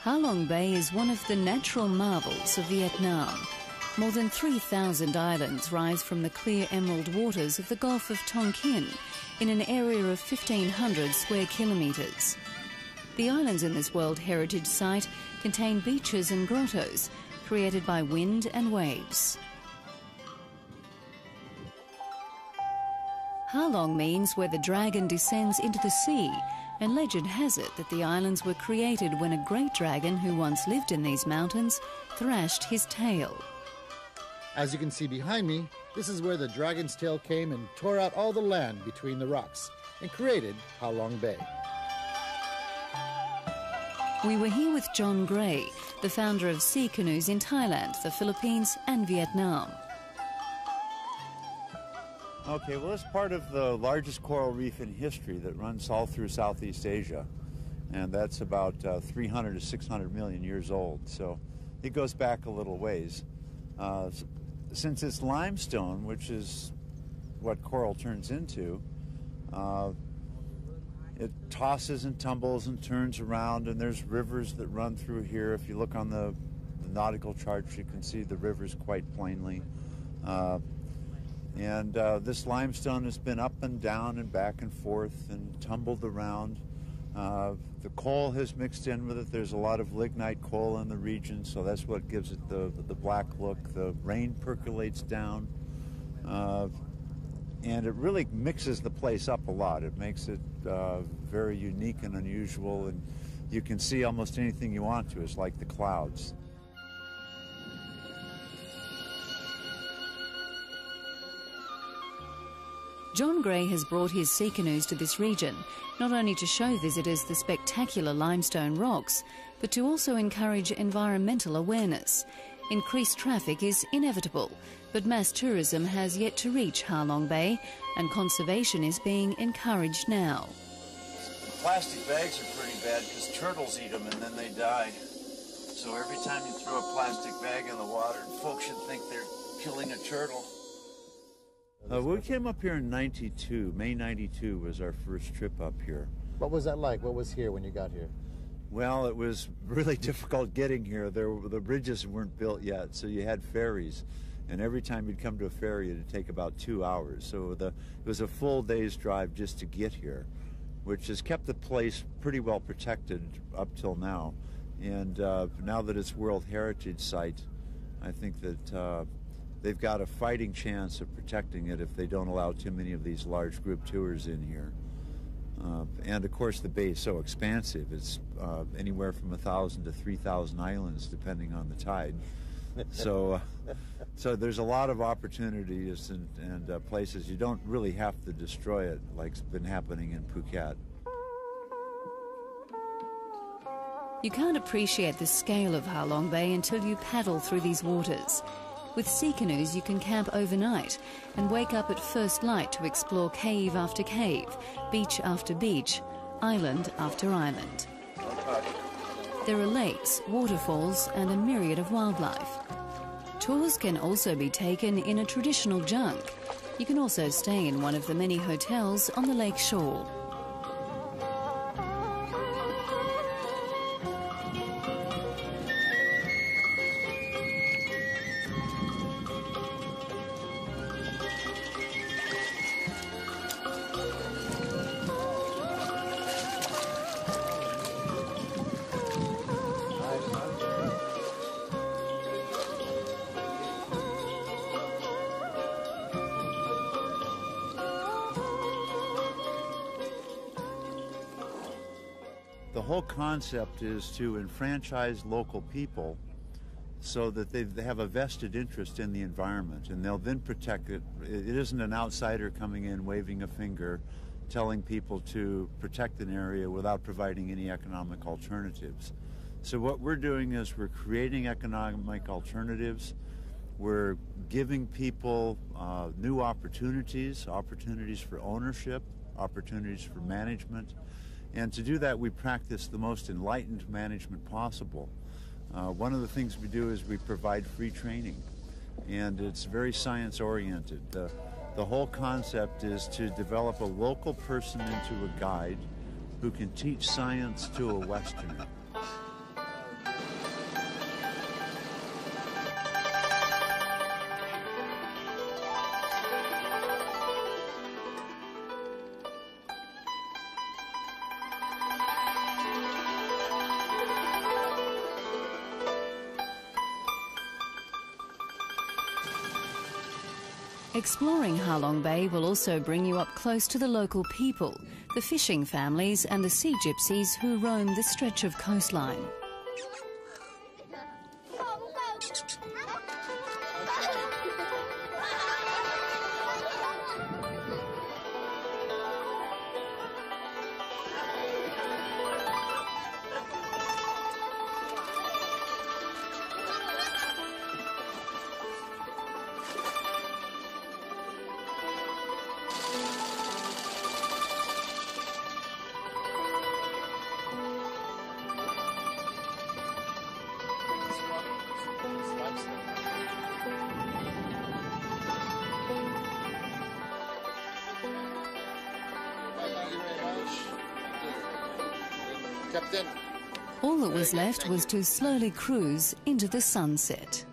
Halong Bay is one of the natural marvels of Vietnam. More than 3,000 islands rise from the clear emerald waters of the Gulf of Tonkin in an area of 1,500 square kilometres. The islands in this World Heritage Site contain beaches and grottos created by wind and waves. Halong means where the dragon descends into the sea, and legend has it that the islands were created when a great dragon who once lived in these mountains thrashed his tail. As you can see behind me, this is where the dragon's tail came and tore out all the land between the rocks and created Halong Bay. We were here with John Gray, the founder of sea canoes in Thailand, the Philippines and Vietnam. Okay, well, it's part of the largest coral reef in history that runs all through Southeast Asia, and that's about 300 to 600 million years old, so it goes back a little ways. Since it's limestone, which is what coral turns into, it tosses and tumbles and turns around, and there's rivers that run through here. If you look on the nautical charts, you can see the rivers quite plainly. This limestone has been up and down and back and forth and tumbled around. The coal has mixed in with it. There's a lot of lignite coal in the region, so that's what gives it the black look. The rain percolates down, and it really mixes the place up a lot. It makes it very unique and unusual, and you can see almost anything you want to. It's like the clouds. John Gray has brought his sea canoes to this region, not only to show visitors the spectacular limestone rocks, but to also encourage environmental awareness. Increased traffic is inevitable, but mass tourism has yet to reach Halong Bay, and conservation is being encouraged now. Plastic bags are pretty bad because turtles eat them and then they die. So every time you throw a plastic bag in the water, folks should think they're killing a turtle. We came up here in '92. May '92 was our first trip up here. What was that like? What was here when you got here? Well, it was really difficult getting here. The bridges weren't built yet, so you had ferries. And every time you'd come to a ferry, it'd take about 2 hours. So it was a full day's drive just to get here, which has kept the place pretty well protected up till now. And now that it's World Heritage Site, I think that they've got a fighting chance of protecting it if they don't allow too many of these large group tours in here. And of course the bay is so expansive. It's anywhere from 1,000 to 3,000 islands depending on the tide. So there's a lot of opportunities and places. You don't really have to destroy it like's been happening in Phuket. You can't appreciate the scale of Halong Bay until you paddle through these waters. With sea canoes, you can camp overnight and wake up at first light to explore cave after cave, beach after beach, island after island. There are lakes, waterfalls, and a myriad of wildlife. Tours can also be taken in a traditional junk. You can also stay in one of the many hotels on the lake shore. The whole concept is to enfranchise local people so that they have a vested interest in the environment, and they'll then protect it. It isn't an outsider coming in waving a finger telling people to protect an area without providing any economic alternatives. So what we're doing is we're creating economic alternatives. We're giving people new opportunities for ownership, opportunities for management. And to do that, we practice the most enlightened management possible. One of the things we do is we provide free training, and it's very science-oriented. The whole concept is to develop a local person into a guide who can teach science to a Westerner. Exploring Halong Bay will also bring you up close to the local people, the fishing families and the sea gypsies who roam this stretch of coastline. Captain. All that was left was to slowly cruise into the sunset.